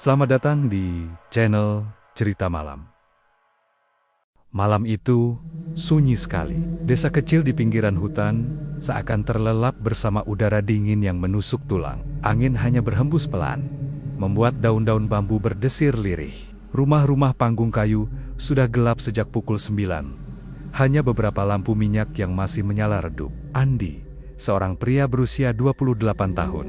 Selamat datang di channel Cerita Malam. Malam itu sunyi sekali. Desa kecil di pinggiran hutan seakan terlelap bersama udara dingin yang menusuk tulang. Angin hanya berhembus pelan, membuat daun-daun bambu berdesir lirih. Rumah-rumah panggung kayu sudah gelap sejak pukul 9. Hanya beberapa lampu minyak yang masih menyala redup. Andi, seorang pria berusia 28 tahun,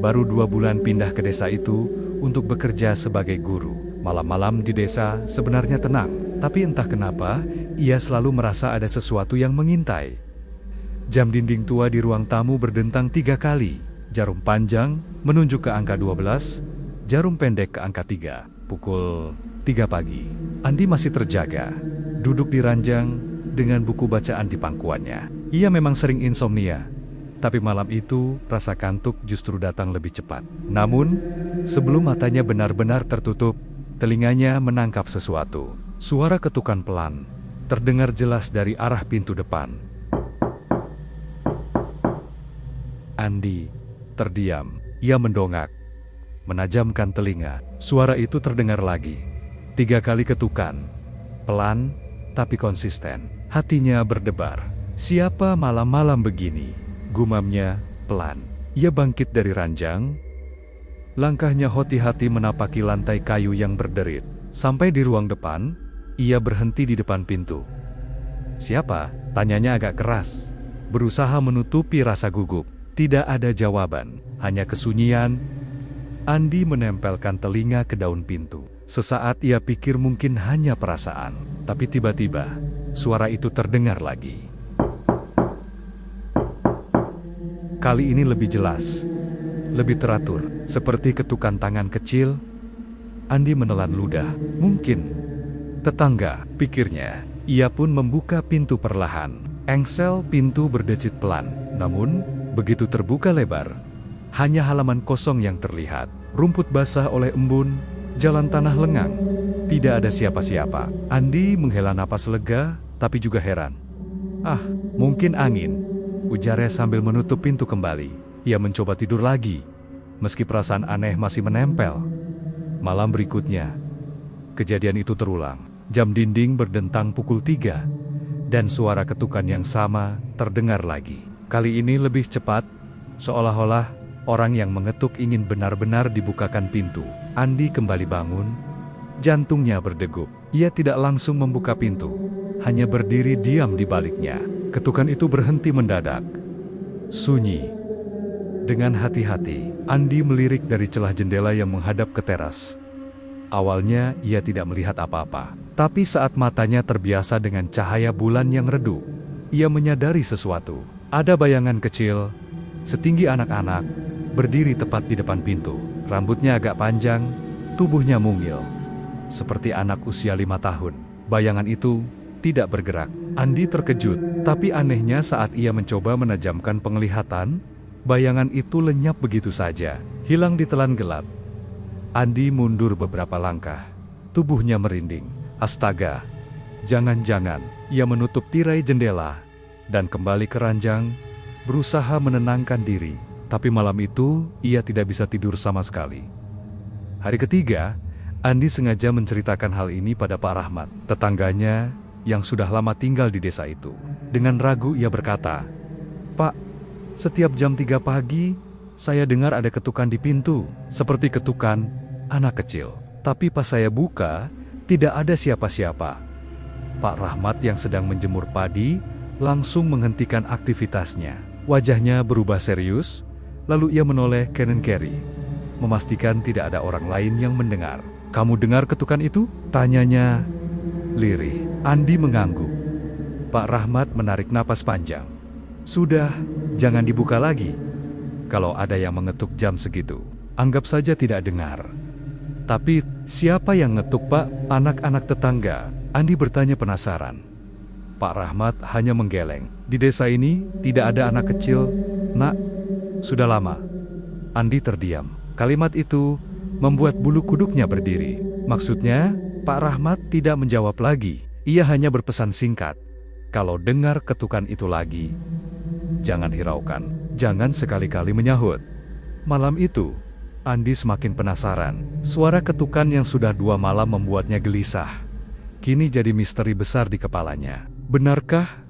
baru 2 bulan pindah ke desa itu untuk bekerja sebagai guru. Malam-malam di desa sebenarnya tenang, tapi entah kenapa, ia selalu merasa ada sesuatu yang mengintai. Jam dinding tua di ruang tamu berdentang 3 kali. Jarum panjang menunjuk ke angka 12, jarum pendek ke angka 3. Pukul 3 pagi. Andi masih terjaga, duduk di ranjang dengan buku bacaan di pangkuannya. Ia memang sering insomnia, tapi malam itu rasa kantuk justru datang lebih cepat. Namun, sebelum matanya benar-benar tertutup, telinganya menangkap sesuatu. Suara ketukan pelan terdengar jelas dari arah pintu depan. Andi terdiam. Ia mendongak, menajamkan telinga. Suara itu terdengar lagi. 3 kali ketukan, pelan tapi konsisten. Hatinya berdebar. Siapa malam-malam begini? Gumamnya pelan. Ia bangkit dari ranjang. Langkahnya hati-hati menapaki lantai kayu yang berderit. Sampai di ruang depan, ia berhenti di depan pintu. Siapa? Tanyanya agak keras, berusaha menutupi rasa gugup. Tidak ada jawaban, hanya kesunyian. Andi menempelkan telinga ke daun pintu. Sesaat ia pikir mungkin hanya perasaan, tapi tiba-tiba suara itu terdengar lagi. Kali ini lebih jelas, lebih teratur, seperti ketukan tangan kecil. Andi menelan ludah. Mungkin tetangga, pikirnya. Ia pun membuka pintu perlahan. Engsel pintu berdecit pelan. Namun, begitu terbuka lebar, hanya halaman kosong yang terlihat. Rumput basah oleh embun, jalan tanah lengang. Tidak ada siapa-siapa. Andi menghela napas lega, tapi juga heran. Ah, mungkin angin, ujarnya sambil menutup pintu kembali. Ia mencoba tidur lagi, meski perasaan aneh masih menempel. Malam berikutnya, kejadian itu terulang. Jam dinding berdentang pukul 3, dan suara ketukan yang sama terdengar lagi. Kali ini lebih cepat, seolah-olah orang yang mengetuk ingin benar-benar dibukakan pintu. Andi kembali bangun, jantungnya berdegup. Ia tidak langsung membuka pintu, hanya berdiri diam di baliknya. Ketukan itu berhenti mendadak. Sunyi. Dengan hati-hati, Andi melirik dari celah jendela yang menghadap ke teras. Awalnya ia tidak melihat apa-apa, tapi saat matanya terbiasa dengan cahaya bulan yang redup, ia menyadari sesuatu. Ada bayangan kecil, setinggi anak-anak, berdiri tepat di depan pintu. Rambutnya agak panjang, tubuhnya mungil, seperti anak usia 5 tahun. Bayangan itu tidak bergerak. Andi terkejut, tapi anehnya saat ia mencoba menajamkan penglihatan, bayangan itu lenyap begitu saja, hilang ditelan gelap. Andi mundur beberapa langkah, tubuhnya merinding. Astaga, jangan-jangan ia menutup tirai jendela dan kembali ke ranjang, berusaha menenangkan diri. Tapi malam itu ia tidak bisa tidur sama sekali. Hari ketiga, Andi sengaja menceritakan hal ini pada Pak Rahmat, tetangganya yang sudah lama tinggal di desa itu. Dengan ragu ia berkata, "Pak, setiap jam 3 pagi, saya dengar ada ketukan di pintu, seperti ketukan anak kecil. Tapi pas saya buka, tidak ada siapa-siapa." Pak Rahmat yang sedang menjemur padi, langsung menghentikan aktivitasnya. Wajahnya berubah serius, lalu ia menoleh kanan kiri, memastikan tidak ada orang lain yang mendengar. "Kamu dengar ketukan itu?" tanyanya lirih. Andi mengangguk. Pak Rahmat menarik napas panjang. "Sudah, jangan dibuka lagi. Kalau ada yang mengetuk jam segitu, anggap saja tidak dengar." "Tapi siapa yang ngetuk, Pak?" "Anak-anak tetangga." Andi bertanya penasaran. Pak Rahmat hanya menggeleng. "Di desa ini tidak ada anak kecil, Nak. Sudah lama." Andi terdiam. Kalimat itu membuat bulu kuduknya berdiri. Maksudnya, Pak Rahmat tidak menjawab lagi. Ia hanya berpesan singkat, "Kalau dengar ketukan itu lagi, jangan hiraukan, jangan sekali-kali menyahut." Malam itu, Andi semakin penasaran. Suara ketukan yang sudah 2 malam membuatnya gelisah. Kini jadi misteri besar di kepalanya. Benarkah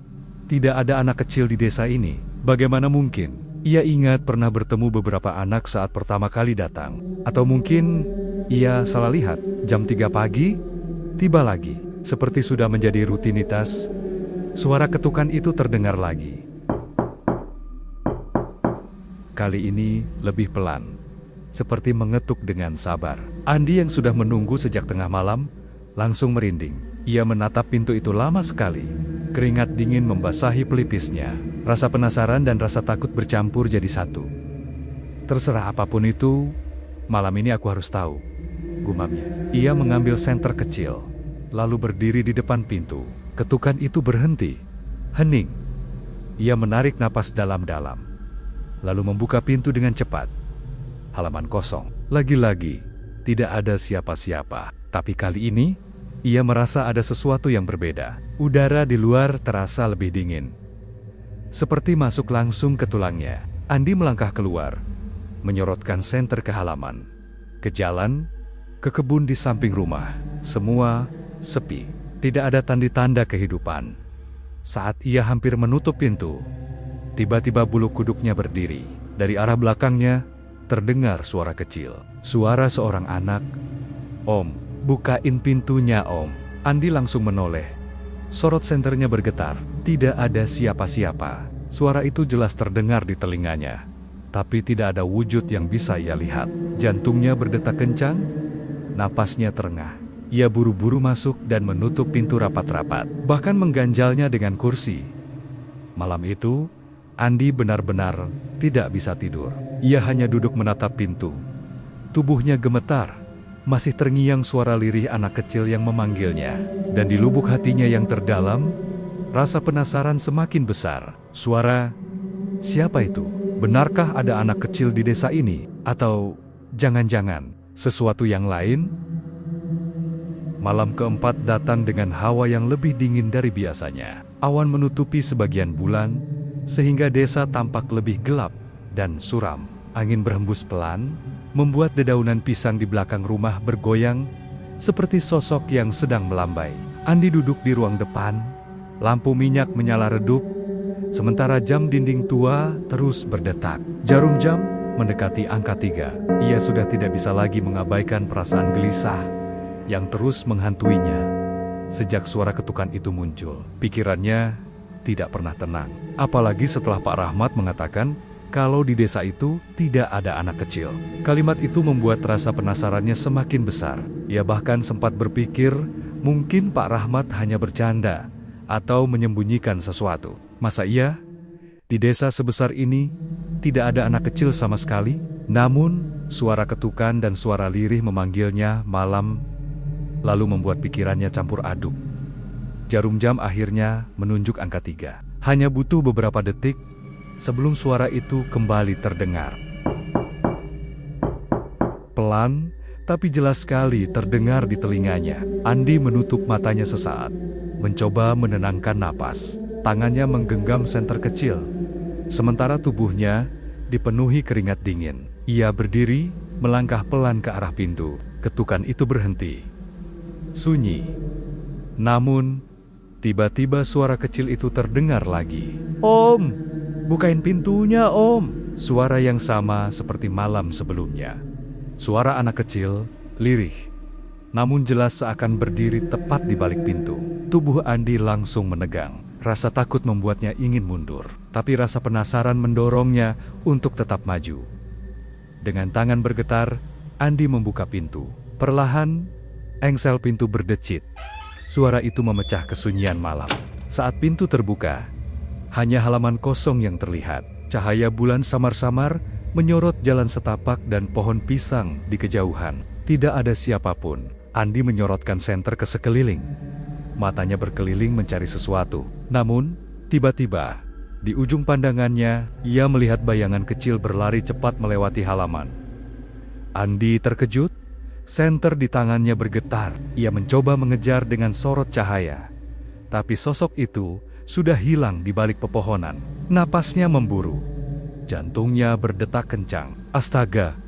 tidak ada anak kecil di desa ini? Bagaimana mungkin? Ia ingat pernah bertemu beberapa anak saat pertama kali datang. Atau mungkin ia salah lihat. Jam 3 pagi, tiba lagi. Seperti sudah menjadi rutinitas, suara ketukan itu terdengar lagi. Kali ini lebih pelan, seperti mengetuk dengan sabar. Andi yang sudah menunggu sejak tengah malam, langsung merinding. Ia menatap pintu itu lama sekali. Keringat dingin membasahi pelipisnya. Rasa penasaran dan rasa takut bercampur jadi satu. Terserah apapun itu, malam ini aku harus tahu, gumamnya. Ia mengambil senter kecil, lalu berdiri di depan pintu. Ketukan itu berhenti. Hening. Ia menarik napas dalam-dalam, lalu membuka pintu dengan cepat. Halaman kosong. Lagi-lagi, tidak ada siapa-siapa. Tapi kali ini, ia merasa ada sesuatu yang berbeda. Udara di luar terasa lebih dingin, seperti masuk langsung ke tulangnya. Andi melangkah keluar, menyorotkan senter ke halaman, ke jalan, ke kebun di samping rumah. Semua sepi, tidak ada tanda-tanda kehidupan. Saat ia hampir menutup pintu, tiba-tiba bulu kuduknya berdiri. Dari arah belakangnya, terdengar suara kecil. Suara seorang anak. "Om, bukain pintunya, Om." Andi langsung menoleh. Sorot senternya bergetar. Tidak ada siapa-siapa. Suara itu jelas terdengar di telinganya, tapi tidak ada wujud yang bisa ia lihat. Jantungnya berdetak kencang, napasnya terengah. Ia buru-buru masuk dan menutup pintu rapat-rapat, bahkan mengganjalnya dengan kursi. Malam itu, Andi benar-benar tidak bisa tidur. Ia hanya duduk menatap pintu. Tubuhnya gemetar. Masih terngiang suara lirih anak kecil yang memanggilnya. Dan di lubuk hatinya yang terdalam, rasa penasaran semakin besar. Suara, siapa itu? Benarkah ada anak kecil di desa ini? Atau jangan-jangan sesuatu yang lain? Malam keempat datang dengan hawa yang lebih dingin dari biasanya. Awan menutupi sebagian bulan, sehingga desa tampak lebih gelap dan suram. Angin berhembus pelan, membuat dedaunan pisang di belakang rumah bergoyang seperti sosok yang sedang melambai. Andi duduk di ruang depan, lampu minyak menyala redup, sementara jam dinding tua terus berdetak. Jarum jam mendekati angka 3. Ia sudah tidak bisa lagi mengabaikan perasaan gelisah yang terus menghantuinya. Sejak suara ketukan itu muncul, pikirannya tidak pernah tenang. Apalagi setelah Pak Rahmat mengatakan kalau di desa itu tidak ada anak kecil. Kalimat itu membuat rasa penasarannya semakin besar. Ia bahkan sempat berpikir mungkin Pak Rahmat hanya bercanda atau menyembunyikan sesuatu. Masa iya di desa sebesar ini tidak ada anak kecil sama sekali? Namun suara ketukan dan suara lirih memanggilnya malam lalu membuat pikirannya campur aduk. Jarum jam akhirnya menunjuk angka 3. Hanya butuh beberapa detik sebelum suara itu kembali terdengar. Pelan, tapi jelas sekali terdengar di telinganya. Andi menutup matanya sesaat, mencoba menenangkan napas. Tangannya menggenggam senter kecil, sementara tubuhnya dipenuhi keringat dingin. Ia berdiri, melangkah pelan ke arah pintu. Ketukan itu berhenti. Sunyi. Namun, tiba-tiba suara kecil itu terdengar lagi. "Om, bukain pintunya, Om." Suara yang sama seperti malam sebelumnya. Suara anak kecil, lirih, namun jelas seakan berdiri tepat di balik pintu. Tubuh Andi langsung menegang. Rasa takut membuatnya ingin mundur, tapi rasa penasaran mendorongnya untuk tetap maju. Dengan tangan bergetar, Andi membuka pintu. Perlahan, engsel pintu berdecit. Suara itu memecah kesunyian malam. Saat pintu terbuka, hanya halaman kosong yang terlihat. Cahaya bulan samar-samar menyorot jalan setapak dan pohon pisang di kejauhan. Tidak ada siapapun. Andi menyorotkan senter ke sekeliling. Matanya berkeliling mencari sesuatu. Namun, tiba-tiba, di ujung pandangannya, ia melihat bayangan kecil berlari cepat melewati halaman. Andi terkejut, senter di tangannya bergetar. Ia mencoba mengejar dengan sorot cahaya. Tapi sosok itu sudah hilang di balik pepohonan. Napasnya memburu. Jantungnya berdetak kencang. Astaga,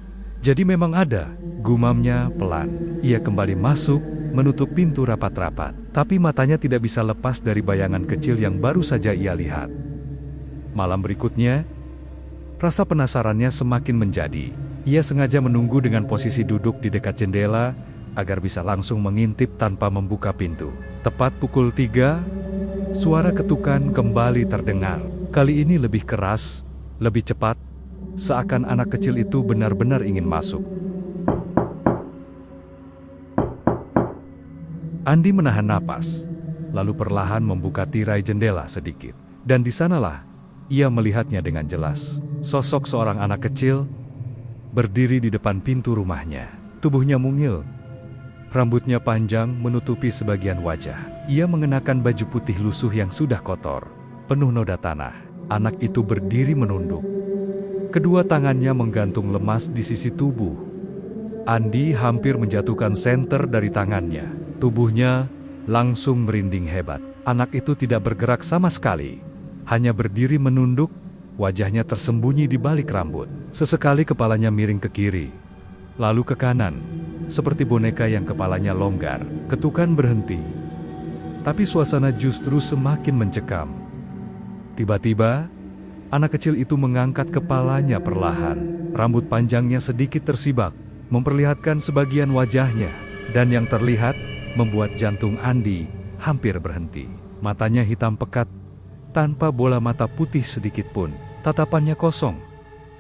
Jadi memang ada, gumamnya pelan. Ia kembali masuk, menutup pintu rapat-rapat. Tapi matanya tidak bisa lepas dari bayangan kecil yang baru saja ia lihat. Malam berikutnya, rasa penasarannya semakin menjadi. Ia sengaja menunggu dengan posisi duduk di dekat jendela, agar bisa langsung mengintip tanpa membuka pintu. Tepat pukul 3, suara ketukan kembali terdengar. Kali ini lebih keras, lebih cepat, seakan anak kecil itu benar-benar ingin masuk. Andi menahan napas, lalu perlahan membuka tirai jendela sedikit. Dan di sanalah, ia melihatnya dengan jelas. Sosok seorang anak kecil, berdiri di depan pintu rumahnya. Tubuhnya mungil, rambutnya panjang menutupi sebagian wajah. Ia mengenakan baju putih lusuh yang sudah kotor, penuh noda tanah. Anak itu berdiri menunduk. Kedua tangannya menggantung lemas di sisi tubuh. Andi hampir menjatuhkan senter dari tangannya. Tubuhnya langsung merinding hebat. Anak itu tidak bergerak sama sekali. Hanya berdiri menunduk, wajahnya tersembunyi di balik rambut. Sesekali kepalanya miring ke kiri, lalu ke kanan, seperti boneka yang kepalanya longgar. Ketukan berhenti, tapi suasana justru semakin mencekam. Tiba-tiba, anak kecil itu mengangkat kepalanya perlahan. Rambut panjangnya sedikit tersibak, memperlihatkan sebagian wajahnya. Dan yang terlihat, membuat jantung Andi hampir berhenti. Matanya hitam pekat, tanpa bola mata putih sedikit pun. Tatapannya kosong,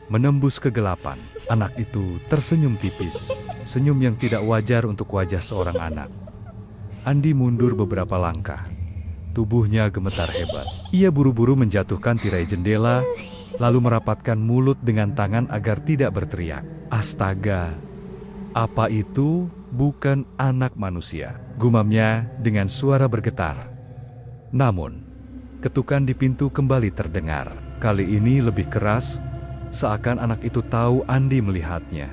menembus kegelapan. Anak itu tersenyum tipis, senyum yang tidak wajar untuk wajah seorang anak. Andi mundur beberapa langkah. Tubuhnya gemetar hebat. Ia buru-buru menjatuhkan tirai jendela, lalu merapatkan mulut dengan tangan agar tidak berteriak. Astaga, apa itu? Bukan anak manusia, gumamnya dengan suara bergetar. Namun, ketukan di pintu kembali terdengar. Kali ini lebih keras, seakan anak itu tahu Andi melihatnya.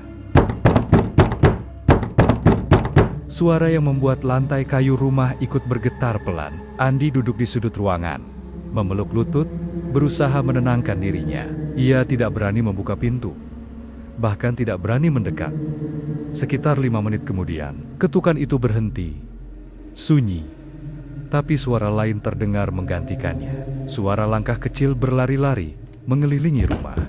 Suara yang membuat lantai kayu rumah ikut bergetar pelan. Andi duduk di sudut ruangan, memeluk lutut, berusaha menenangkan dirinya. Ia tidak berani membuka pintu, bahkan tidak berani mendekat. Sekitar 5 menit kemudian, ketukan itu berhenti. Sunyi, tapi suara lain terdengar menggantikannya. Suara langkah kecil berlari-lari, mengelilingi rumah.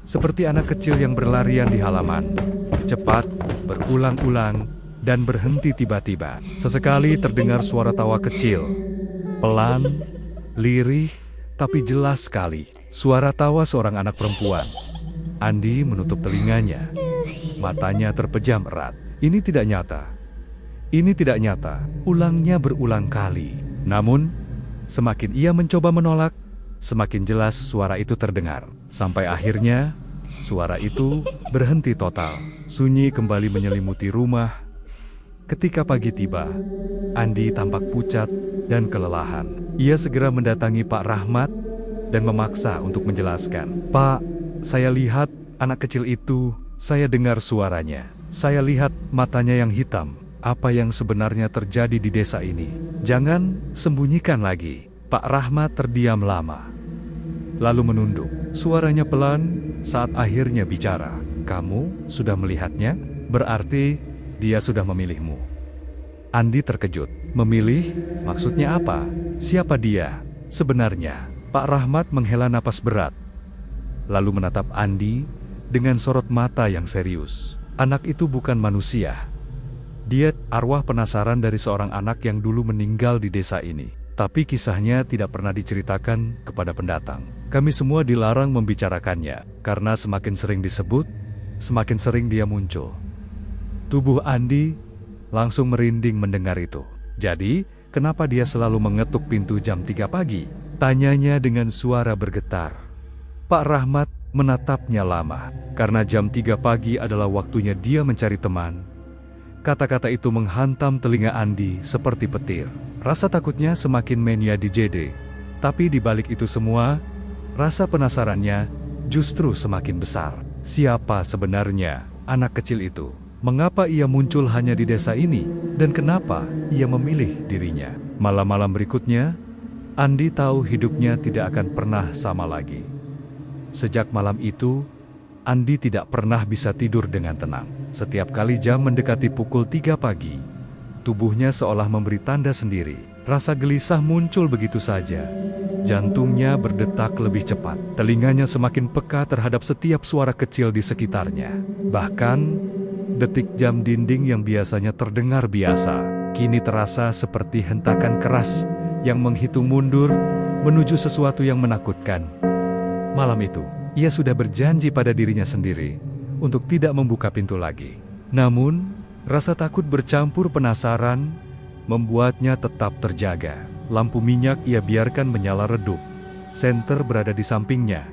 Seperti anak kecil yang berlarian di halaman. Cepat, berulang-ulang, dan berhenti tiba-tiba. Sesekali terdengar suara tawa kecil. Pelan, lirih, tapi jelas sekali. Suara tawa seorang anak perempuan. Andi menutup telinganya. Matanya terpejam erat. Ini tidak nyata. Ini tidak nyata. Ulangnya berulang kali. Namun, semakin ia mencoba menolak, semakin jelas suara itu terdengar. Sampai akhirnya, suara itu berhenti total. Sunyi kembali menyelimuti rumah. Ketika pagi tiba, Andi tampak pucat dan kelelahan. Ia segera mendatangi Pak Rahmat dan memaksa untuk menjelaskan. Pak, saya lihat anak kecil itu, saya dengar suaranya. Saya lihat matanya yang hitam. Apa yang sebenarnya terjadi di desa ini? Jangan sembunyikan lagi. Pak Rahmat terdiam lama, lalu menunduk. Suaranya pelan saat akhirnya bicara. Kamu sudah melihatnya? Berarti dia sudah memilihmu. Andi terkejut. Memilih? Maksudnya apa? Siapa dia? Sebenarnya, Pak Rahmat menghela napas berat, lalu menatap Andi dengan sorot mata yang serius. Anak itu bukan manusia. Dia arwah penasaran dari seorang anak yang dulu meninggal di desa ini. Tapi kisahnya tidak pernah diceritakan kepada pendatang. Kami semua dilarang membicarakannya, karena semakin sering disebut, semakin sering dia muncul. Tubuh Andi langsung merinding mendengar itu. Jadi, kenapa dia selalu mengetuk pintu jam 3 pagi? Tanyanya dengan suara bergetar. Pak Rahmat menatapnya lama, karena jam 3 pagi adalah waktunya dia mencari teman. Kata-kata itu menghantam telinga Andi seperti petir. Rasa takutnya semakin menya di JD. Tapi di balik itu semua, rasa penasarannya justru semakin besar. Siapa sebenarnya anak kecil itu? Mengapa ia muncul hanya di desa ini? Dan kenapa ia memilih dirinya? Malam-malam berikutnya, Andi tahu hidupnya tidak akan pernah sama lagi. Sejak malam itu, Andi tidak pernah bisa tidur dengan tenang. Setiap kali jam mendekati pukul 3 pagi, tubuhnya seolah memberi tanda sendiri. Rasa gelisah muncul begitu saja. Jantungnya berdetak lebih cepat. Telinganya semakin peka terhadap setiap suara kecil di sekitarnya. Bahkan, detik jam dinding yang biasanya terdengar biasa, kini terasa seperti hentakan keras yang menghitung mundur menuju sesuatu yang menakutkan. Malam itu, ia sudah berjanji pada dirinya sendiri untuk tidak membuka pintu lagi. Namun, rasa takut bercampur penasaran membuatnya tetap terjaga. Lampu minyak ia biarkan menyala redup. Senter berada di sampingnya,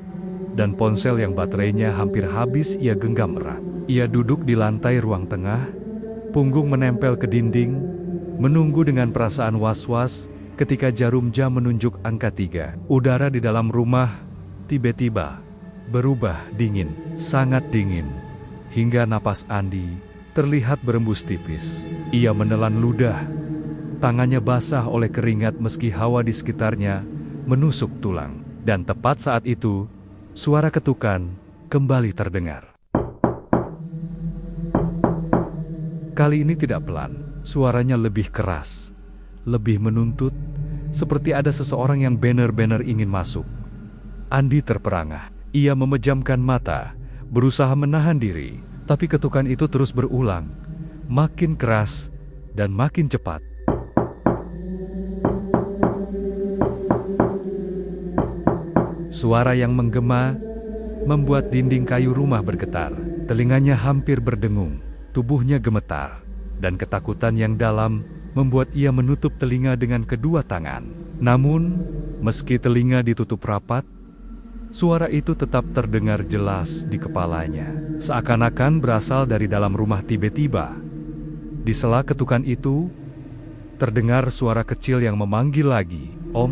dan ponsel yang baterainya hampir habis ia genggam erat. Ia duduk di lantai ruang tengah, punggung menempel ke dinding, menunggu dengan perasaan was-was ketika jarum jam menunjuk angka 3. Udara di dalam rumah tiba-tiba berubah dingin, sangat dingin, hingga napas Andi terlihat berembus tipis. Ia menelan ludah. Tangannya basah oleh keringat meski hawa di sekitarnya menusuk tulang. Dan tepat saat itu, suara ketukan kembali terdengar. Kali ini tidak pelan, suaranya lebih keras, lebih menuntut, seperti ada seseorang yang benar-benar ingin masuk. Andi terperangah. Ia memejamkan mata, berusaha menahan diri, tapi ketukan itu terus berulang, makin keras dan makin cepat. Suara yang menggema membuat dinding kayu rumah bergetar. Telinganya hampir berdengung, tubuhnya gemetar, dan ketakutan yang dalam membuat ia menutup telinga dengan kedua tangan. Namun, meski telinga ditutup rapat, suara itu tetap terdengar jelas di kepalanya. Seakan-akan berasal dari dalam rumah. Tiba-tiba, di sela ketukan itu, terdengar suara kecil yang memanggil lagi. "Om,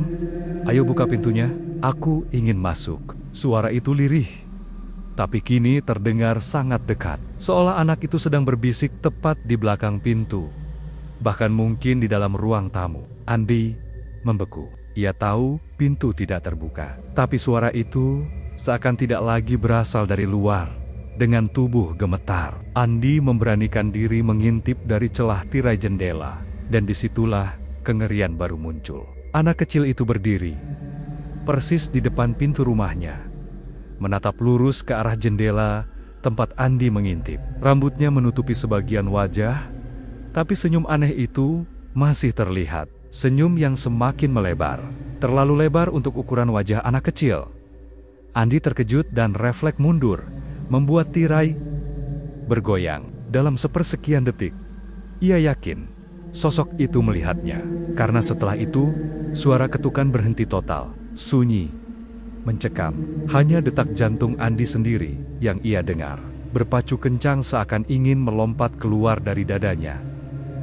ayo buka pintunya. Aku ingin masuk." Suara itu lirih, tapi kini terdengar sangat dekat. Seolah anak itu sedang berbisik tepat di belakang pintu. Bahkan mungkin di dalam ruang tamu. Andi membeku. Ia tahu pintu tidak terbuka. Tapi suara itu seakan tidak lagi berasal dari luar. Dengan tubuh gemetar, Andi memberanikan diri mengintip dari celah tirai jendela. Dan disitulah kengerian baru muncul. Anak kecil itu berdiri persis di depan pintu rumahnya, menatap lurus ke arah jendela tempat Andi mengintip. Rambutnya menutupi sebagian wajah, tapi senyum aneh itu masih terlihat. Senyum yang semakin melebar, terlalu lebar untuk ukuran wajah anak kecil. Andi terkejut dan refleks mundur, membuat tirai bergoyang. Dalam sepersekian detik, ia yakin sosok itu melihatnya. Karena setelah itu, suara ketukan berhenti total. Sunyi, mencekam. Hanya detak jantung Andi sendiri yang ia dengar, berpacu kencang seakan ingin melompat keluar dari dadanya.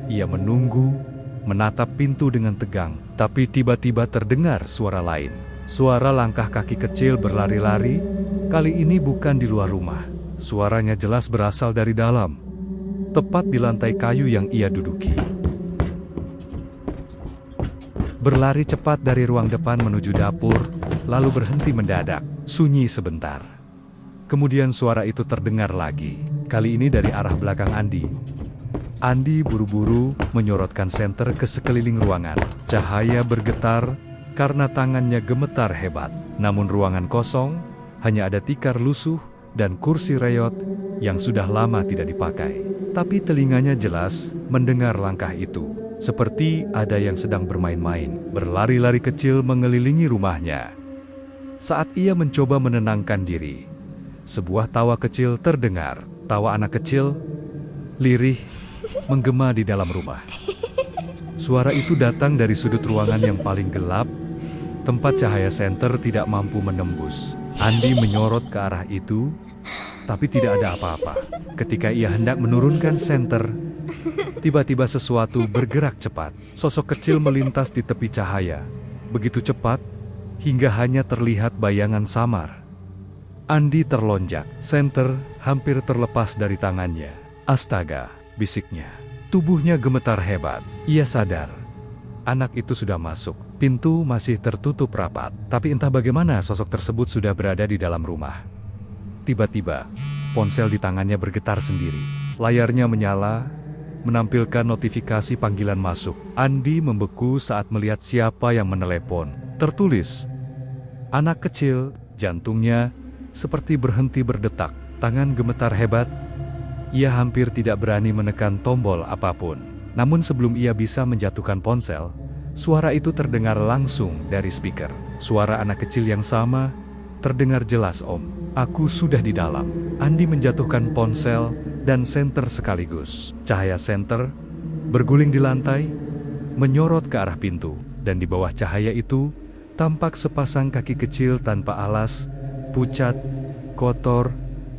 Ia menunggu, menatap pintu dengan tegang, tapi tiba-tiba terdengar suara lain. Suara langkah kaki kecil berlari-lari, kali ini bukan di luar rumah. Suaranya jelas berasal dari dalam, tepat di lantai kayu yang ia duduki. Berlari cepat dari ruang depan menuju dapur, lalu berhenti mendadak. Sunyi sebentar. Kemudian suara itu terdengar lagi, kali ini dari arah belakang Andi. Andi buru-buru menyorotkan senter ke sekeliling ruangan. Cahaya bergetar karena tangannya gemetar hebat. Namun ruangan kosong, hanya ada tikar lusuh dan kursi reyot yang sudah lama tidak dipakai. Tapi telinganya jelas mendengar langkah itu. Seperti ada yang sedang bermain-main, berlari-lari kecil mengelilingi rumahnya. Saat ia mencoba menenangkan diri, sebuah tawa kecil terdengar. Tawa anak kecil, lirih, menggema di dalam rumah. Suara itu datang dari sudut ruangan yang paling gelap, tempat cahaya senter tidak mampu menembus. Andi menyorot ke arah itu, tapi tidak ada apa-apa. Ketika ia hendak menurunkan senter, tiba-tiba sesuatu bergerak cepat. Sosok kecil melintas di tepi cahaya, begitu cepat hingga hanya terlihat bayangan samar. Andi terlonjak, senter hampir terlepas dari tangannya. "Astaga," bisiknya. Tubuhnya gemetar hebat. Ia sadar, anak itu sudah masuk. Pintu masih tertutup rapat, tapi entah bagaimana sosok tersebut sudah berada di dalam rumah. Tiba-tiba, ponsel di tangannya bergetar sendiri. Layarnya menyala, menampilkan notifikasi panggilan masuk. Andi membeku saat melihat siapa yang menelepon. Tertulis, anak kecil. Jantungnya seperti berhenti berdetak. Tangan gemetar hebat. Ia hampir tidak berani menekan tombol apapun. Namun sebelum ia bisa menjatuhkan ponsel, suara itu terdengar langsung dari speaker. Suara anak kecil yang sama, terdengar jelas, "Om, aku sudah di dalam." Andi menjatuhkan ponsel dan senter sekaligus. Cahaya senter berguling di lantai, menyorot ke arah pintu. Dan di bawah cahaya itu, tampak sepasang kaki kecil tanpa alas, pucat, kotor,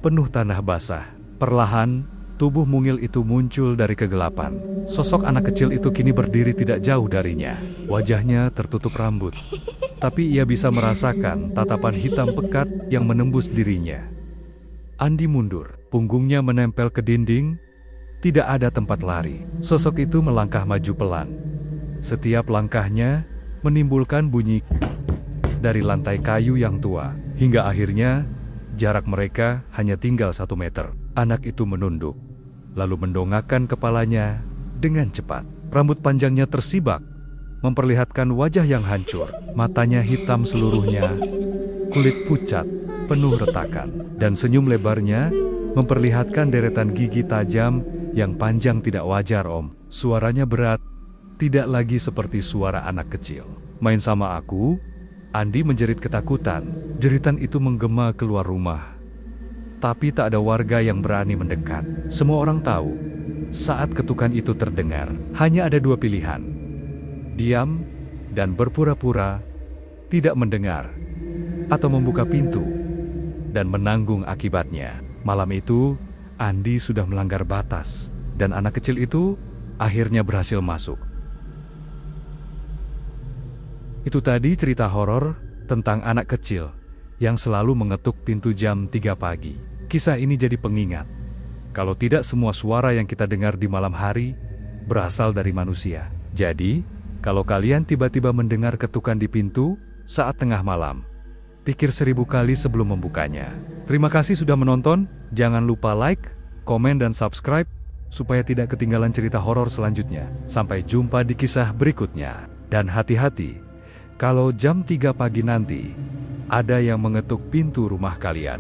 penuh tanah basah. Perlahan, tubuh mungil itu muncul dari kegelapan. Sosok anak kecil itu kini berdiri tidak jauh darinya. Wajahnya tertutup rambut, tapi ia bisa merasakan tatapan hitam pekat yang menembus dirinya. Andi mundur, punggungnya menempel ke dinding, tidak ada tempat lari. Sosok itu melangkah maju pelan. Setiap langkahnya menimbulkan bunyi dari lantai kayu yang tua, hingga akhirnya jarak mereka hanya tinggal 1 meter. Anak itu menunduk, lalu mendongakkan kepalanya dengan cepat. Rambut panjangnya tersibak, memperlihatkan wajah yang hancur. Matanya hitam seluruhnya, kulit pucat, penuh retakan. Dan senyum lebarnya memperlihatkan deretan gigi tajam yang panjang tidak wajar, "Om." Suaranya berat, tidak lagi seperti suara anak kecil. "Main sama aku?" Andi menjerit ketakutan. Jeritan itu menggema keluar rumah. Tapi tak ada warga yang berani mendekat. Semua orang tahu, saat ketukan itu terdengar, hanya ada 2 pilihan. Diam dan berpura-pura tidak mendengar, atau membuka pintu dan menanggung akibatnya. Malam itu, Andi sudah melanggar batas, dan anak kecil itu akhirnya berhasil masuk. Itu tadi cerita horor tentang anak kecil yang selalu mengetuk pintu jam 3 pagi. Kisah ini jadi pengingat, kalau tidak semua suara yang kita dengar di malam hari berasal dari manusia. Jadi, kalau kalian tiba-tiba mendengar ketukan di pintu saat tengah malam, pikir 1000 kali sebelum membukanya. Terima kasih sudah menonton, jangan lupa like, komen dan subscribe, supaya tidak ketinggalan cerita horor selanjutnya. Sampai jumpa di kisah berikutnya. Dan hati-hati, kalau jam 3 pagi nanti, ada yang mengetuk pintu rumah kalian.